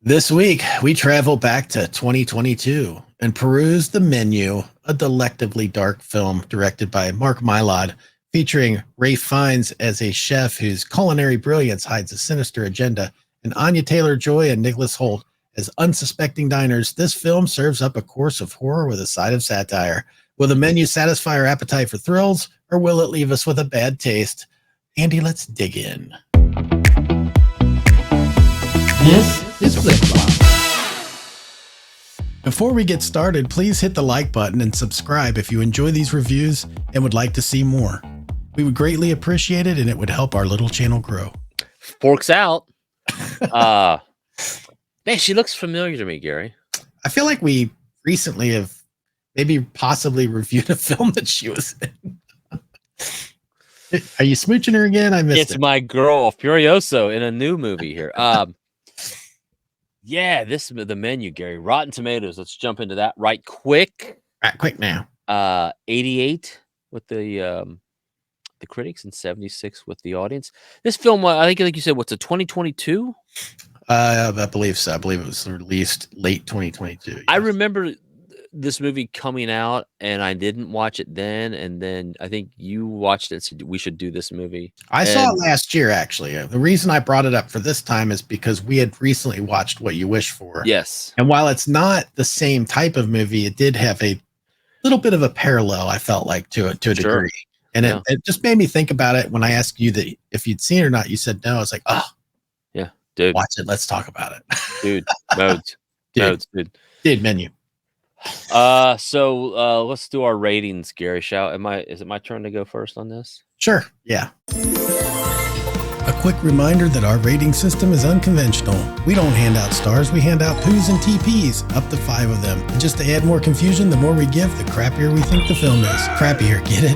This week, we travel back to 2022 and peruse The Menu, a delectably dark film directed by Mark Mylod, featuring Ralph Fiennes as a chef whose culinary brilliance hides a sinister agenda, and Anya Taylor-Joy and Nicholas Hoult as unsuspecting diners. This film serves up a course of horror with a side of satire. Will the menu satisfy our appetite for thrills, or will it leave us with a bad taste? Andy, let's dig in. This is Flip-Flop. Before we get started, please hit the like button and subscribe if you enjoy these reviews and would like to see more. We would greatly appreciate it, and it would help our little channel grow. Forks out. Man, she looks familiar to me, Gary. I feel like we recently have maybe possibly reviewed a film that she was in. Are you smooching her again? I missed it. It's my girl, Furioso, in a new movie here. Yeah, this is The Menu, Gary. Rotten Tomatoes. Let's jump into that right quick. Right, quick now. 88 with the critics and 76 with the audience. This film, I think, like you said, what's a 2022? I believe so. I believe it was released late 2022. Yes. I remember this movie coming out, and I didn't watch it then. And then I think you watched it, said we should do this movie. I saw it last year, actually. The reason I brought it up for this time is because we had recently watched What You Wish For. Yes. And while it's not the same type of movie, it did have a little bit of a parallel, I felt like, to a degree. And it just made me think about it when I asked you that if you'd seen it or not. You said no. I was like, oh, yeah, dude, watch it. Let's talk about it. Dude, modes. Dude, Menu. So let's do our ratings, Gary. Is it my turn to go first on this? Sure. Yeah. A quick reminder that our rating system is unconventional. We don't hand out stars, we hand out poos and TPs, up to 5 of them. And just to add more confusion, the more we give, the crappier we think the film is. Crappier, get it?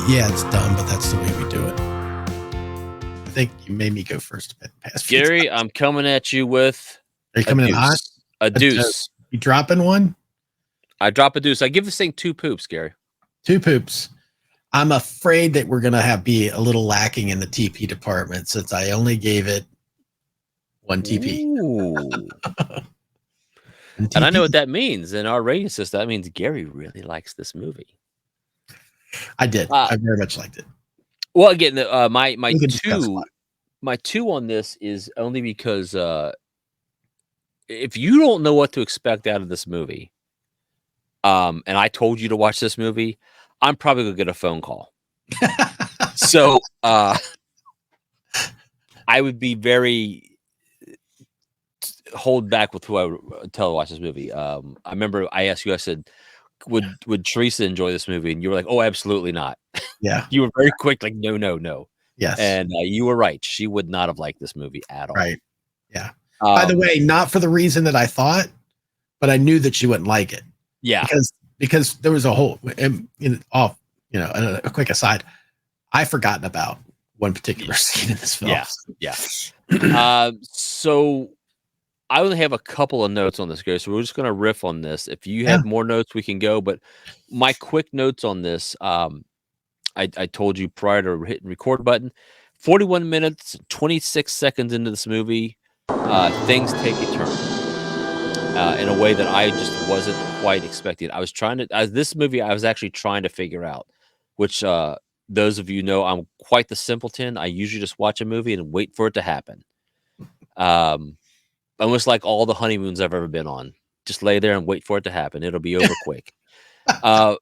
Yeah, it's dumb, but that's the way we do it. I think you made me go first. Gary, I'm coming at you with Are you coming in hot? A deuce. You dropping one? I drop a deuce. I give this thing 2 poops, Gary. 2 poops. I'm afraid that we're gonna be a little lacking in the TP department since I only gave it 1 TP. And I know what that means in our rating system. That means Gary really likes this movie. I did. I very much liked it. Well, again, my 2 on this is only because if you don't know what to expect out of this movie, and I told you to watch this movie, I'm probably gonna get a phone call. So I would be very hold back with who I would tell to watch this movie. I remember I asked you, I said, would Teresa enjoy this movie? And you were like, oh, absolutely not. Yeah. You were very quick, like, no. Yes. And you were right. She would not have liked this movie at all. Right. Yeah. By the way, not for the reason that I thought, but I knew that she wouldn't like it. Yeah. Because there was a whole, a quick aside, I've forgotten about one particular scene in this film. Yeah. So I only have a couple of notes on this, guys. So we're just going to riff on this. If you have more notes, we can go. But my quick notes on this, I told you prior to hitting record button, 41 minutes, 26 seconds into this movie, things take a turn. In a way that I just wasn't quite expecting. I was actually trying to figure out, which those of you know, I'm quite the simpleton. I usually just watch a movie and wait for it to happen. Almost like all the honeymoons I've ever been on. Just lay there and wait for it to happen. It'll be over quick. I'm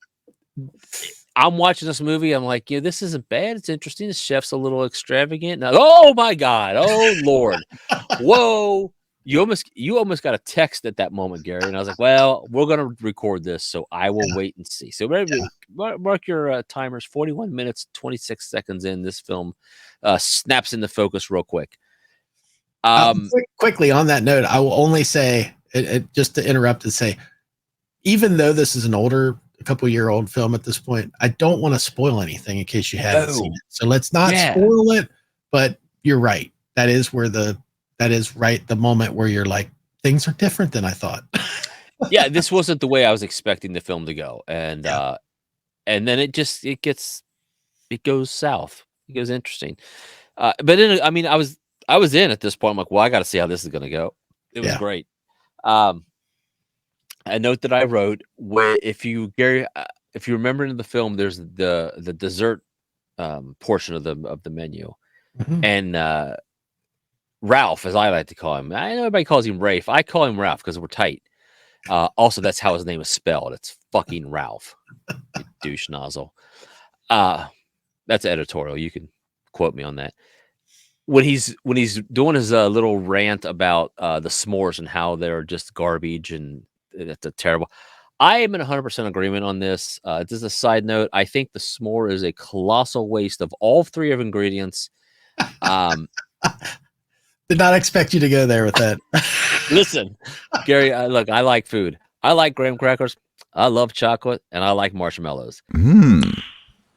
watching this movie. I'm like, yeah, this isn't bad. It's interesting. The chef's a little extravagant. Now, oh my God. Oh Lord. Whoa. You almost got a text at that moment, Gary, and I was like, "Well, we're going to record this, so I will wait and see." So, mark your timers. 41 minutes, 26 seconds in. This film snaps into focus real quick. Quickly on that note, I will only say, just to interrupt and say, even though this is an older, a couple-year-old film at this point, I don't want to spoil anything in case you haven't seen it. So let's not spoil it. But you're right. That is the moment where you're like, things are different than I thought. Yeah, this wasn't the way I was expecting the film to go. And then it goes south. It goes interesting. But I was in at this point. I'm like, well, I got to see how this is going to go. It was great. Um, a note that I wrote, where if you remember in the film, there's the dessert portion of the menu, Mhm. and Ralph, as I like to call him, I know everybody calls him Rafe. I call him Ralph because we're tight. Also, that's how his name is spelled. It's fucking Ralph, you douche nozzle. That's editorial. You can quote me on that. When he's doing his little rant about the s'mores and how they're just garbage and it's a terrible. I am in 100% agreement on this. Just a side note, I think the s'more is a colossal waste of all three of ingredients. Did not expect you to go there with that. Listen, Gary, look, I like food. I like graham crackers. I love chocolate, and I like marshmallows.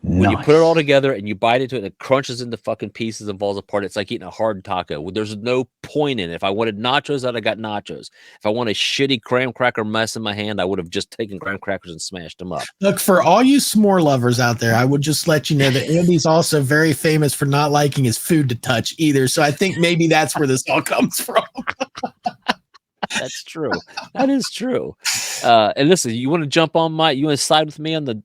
When you put it all together and you bite into it, and it crunches into fucking pieces and falls apart. It's like eating a hard taco. There's no point in it. If I wanted nachos, I'd have got nachos. If I want a shitty graham cracker mess in my hand, I would have just taken graham crackers and smashed them up. Look, for all you s'more lovers out there, I would just let you know that Andy's also very famous for not liking his food to touch either. So I think maybe that's where this all comes from. That's true. That is true. And listen, you want to jump on you want to side with me on the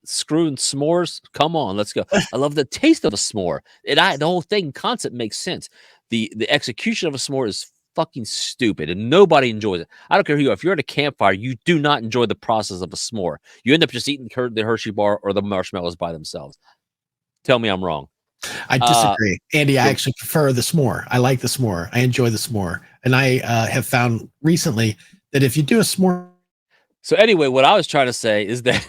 screwing s'mores? Come on, let's go. I love the taste of a s'more. The whole thing concept makes sense. The execution of a s'more is fucking stupid, and nobody enjoys it. I don't care who you are. If you're at a campfire, you do not enjoy the process of a s'more. You end up just eating the Hershey bar or the marshmallows by themselves. Tell me I'm wrong. I disagree, Andy. I actually prefer the s'more. I like the s'more. I enjoy the s'more, and I have found recently that if you do a s'more. So anyway, what I was trying to say is that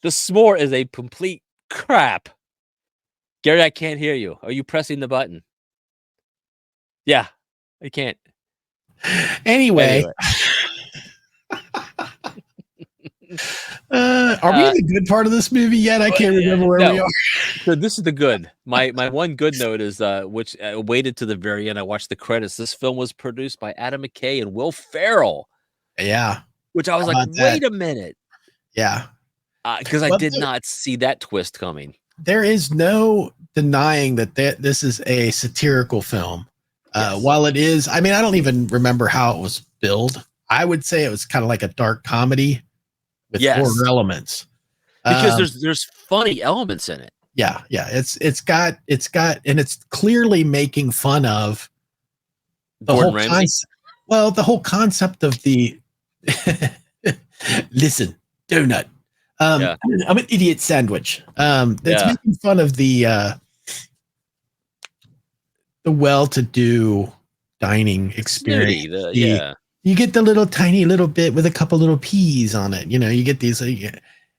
the s'more is a complete crap. Gary, I can't hear you. Are you pressing the button? Yeah, I can't. Anyway. Are we in the good part of this movie yet? I can't remember where we are. So this is the good. My one good note is which waited to the very end. I watched the credits. This film was produced by Adam McKay and Will Ferrell. Yeah. Which I was like, wait a minute. Yeah. Because I did not see that twist coming. There is no denying that this is a satirical film. Yes. While it is, I mean, I don't even remember how it was billed. I would say it was kind of like a dark comedy with horror elements. Because there's funny elements in it. Yeah, yeah. It's got and it's clearly making fun of the whole concept. Well, the whole concept of the listen, donut. I'm an idiot sandwich. That's making fun of the well-to-do dining experience. You get the little tiny little bit with a couple little peas on it. You know, you get these.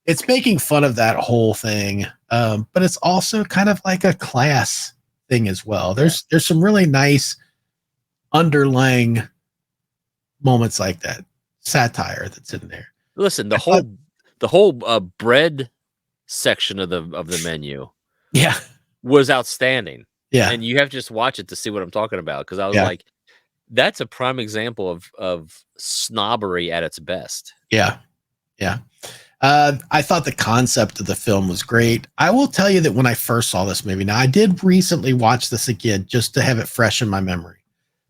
It's making fun of that whole thing, but it's also kind of like a class thing as well. There's some really nice underlying moments like that, satire that's in there. Listen, the whole bread section of the menu, was outstanding. Yeah, and you have to just watch it to see what I'm talking about, because I was like, that's a prime example of snobbery at its best. Yeah, yeah. I thought the concept of the film was great. I will tell you that when I first saw this movie, now I did recently watch this again just to have it fresh in my memory.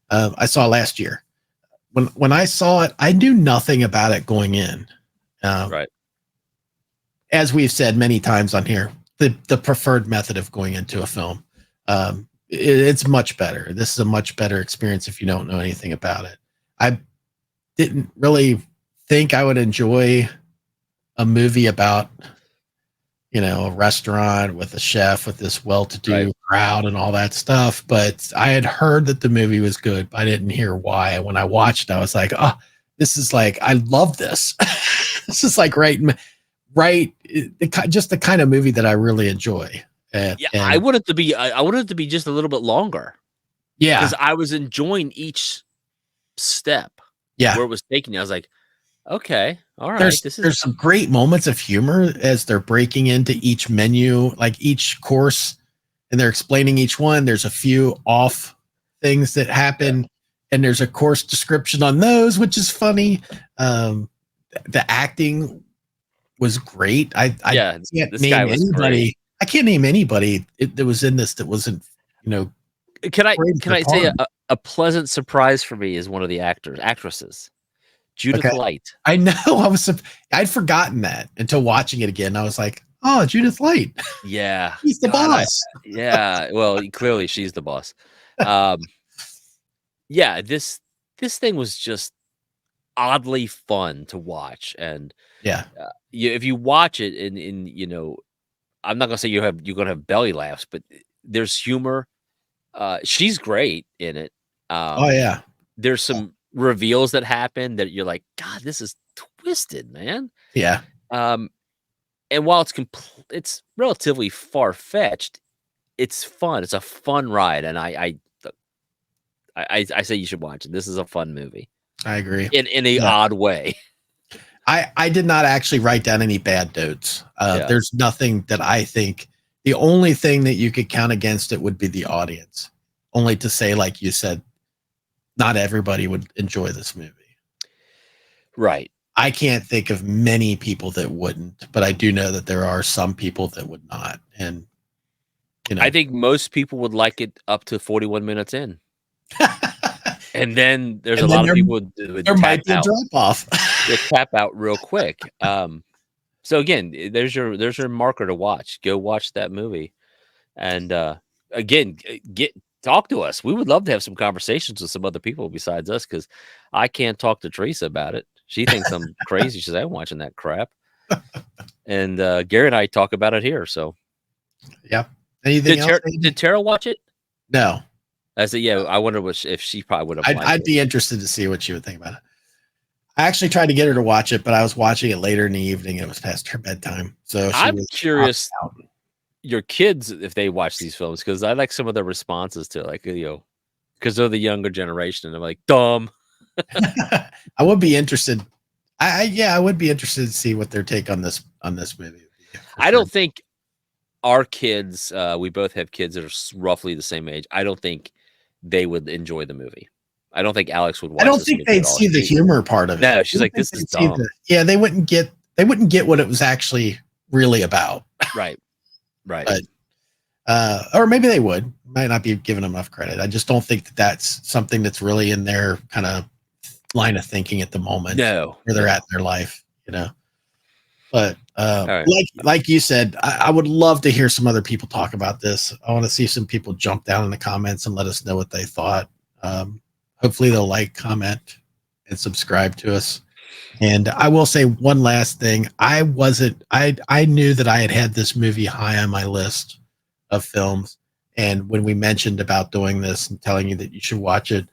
I saw it last year. When I saw it, I knew nothing about it going in. Right. As we've said many times on here, the preferred method of going into a film. It's much better. This is a much better experience if you don't know anything about it. I didn't really think I would enjoy a movie about, a restaurant with a chef with this well-to-do crowd and all that stuff. But I had heard that the movie was good, but I didn't hear why. When I watched it, I was like, oh, this is like, I love this. This is like just the kind of movie that I really enjoy. I want it to be just a little bit longer. Yeah, because I was enjoying each step. Yeah, where it was taking me. I was like, okay, all right. There's some great moments of humor as they're breaking into each menu, like each course, and they're explaining each one. There's a few off things that happen, and there's a course description on those, which is funny. The acting was great. I can't name anybody. I can't name anybody that was in this that wasn't, Can I Parades can are I say fun. a pleasant surprise for me is one of the actresses, Judith Okay. Light. I know. I'd forgotten that until watching it again. I was like, oh, Judith Light. Yeah, He's the God, boss. yeah. Well, clearly she's the boss. Yeah, this thing was just oddly fun to watch, and Yeah. if you watch it, I'm not gonna say you're gonna have belly laughs, but there's humor. She's great in it. Oh, Um, yeah. there's some reveals that happen that you're like, God, this is twisted, man. Yeah. Um, and while it's relatively far fetched, it's fun. It's a fun ride, and I say you should watch it. This is a fun movie I agree. in a Yeah. odd way. I did not actually write down any bad notes. Yeah. There's nothing that I think. The only thing that you could count against it would be the audience. Only to say, like you said, not everybody would enjoy this movie. Right. I can't think of many people that wouldn't, but I do know that there are some people that would not. And I think most people would like it up to 41 minutes in. And then there's a lot of people would there might be a tap out. drop off. They tap out real quick. So again, there's your marker to watch. Go watch that movie, and again, talk to us. We would love to have some conversations with some other people besides us, because I can't talk to Teresa about it. She thinks I'm crazy. She says I'm watching that crap, and Gary and I talk about it here. So, Yep. Anything else? Did Tara watch it? No. I said, yeah. I wonder if she probably would have. I'd be interested to see what she would think about it. I actually tried to get her to watch it, but I was watching it later in the evening. It was past her bedtime. So I'm curious, your kids, if they watch these films, because I like some of their responses to it, like, because they're the younger generation, and I'm like, dumb. I would be interested. I would be interested to see what their take on this movie. I don't think our kids. We both have kids that are roughly the same age. I don't think they would enjoy the movie. I don't think Alex would watch. I don't think they'd see the humor part of it. No, she's like, this is dumb. Yeah, they wouldn't get what it was actually really about. Right. But, or maybe they would. Might not be giving them enough credit. I just don't think that that's something that's really in their kind of line of thinking at the moment. No, where they're at in their life, But like you said, I would love to hear some other people talk about this. I want to see some people jump down in the comments and let us know what they thought. Hopefully they'll like, comment, and subscribe to us. And I will say one last thing. I knew that I had this movie high on my list of films. And when we mentioned about doing this and telling you that you should watch it,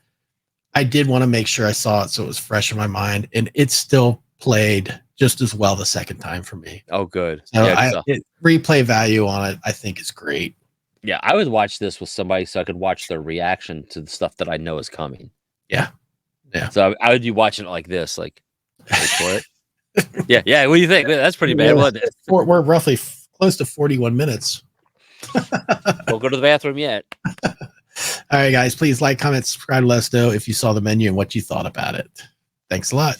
I did want to make sure I saw it so it was fresh in my mind. And it still played just as well the second time for me. Oh, good. So replay value on it, I think, is great. Yeah, I would watch this with somebody so I could watch their reaction to the stuff that I know is coming. Yeah. So I would be watching it like this, like, wait for it. Yeah. What do you think? That's pretty bad, wasn't it? We're roughly close to 41 minutes. Don't go to the bathroom yet. All right, guys, please like, comment, subscribe, let us know if you saw the menu and what you thought about it. Thanks a lot.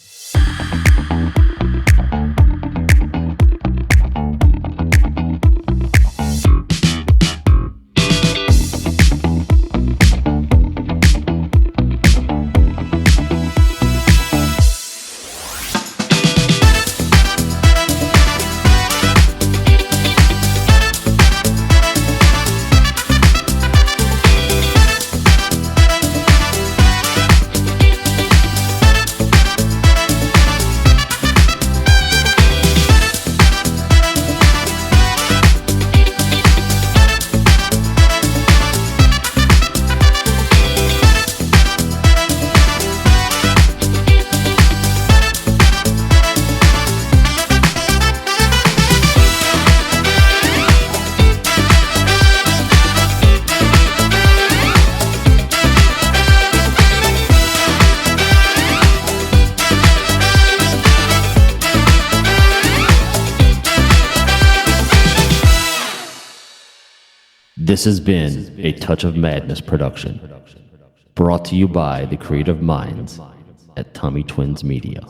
This has been a Touch of Madness production, brought to you by the creative minds at Tommy Twins Media.